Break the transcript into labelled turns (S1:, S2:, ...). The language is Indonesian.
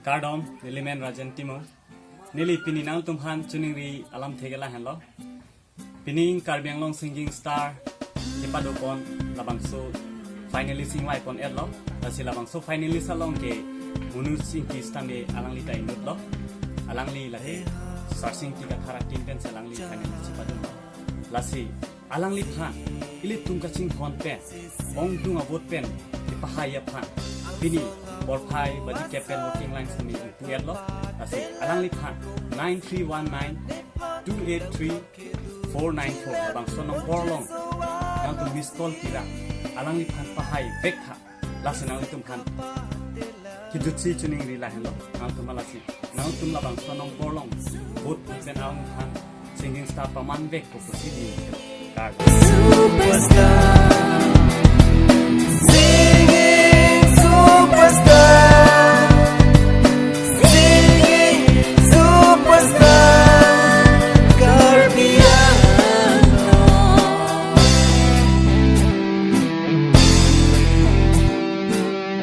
S1: Kardom, Nilimen Rajan Timo, Nili Pininal Tumhan, Chuningri, Alam Tegela Hanlo, Pining Karbiang Long Singing Star, Ipadopon, Labangso, finally sing live on Edlo, Lasi Labangso, finally Salong, Munur Sing Kistambe, Alangli Tainutlo, Alangli Late, Sarsing Tika Harakin Pen, Salangli, finally Chipadum, Lasi, Alangli Pan, Ilit Tungkaching Hon Pen, Ong Dung a Wood Pen, Ipahaya Pan, Pini. Borpai bagi Captain Working Lines kami punya lo, asik Alangli Pan 9319283494 bang sonong borlong yang tu miss call kira Alangli Pan pahai bekha lasen Alangli tum kan kidutsi tuning rila hello yang tu malasi yang tu labang sonong borlong boot ben Alangli Pan singing star paman bek ko posidi card.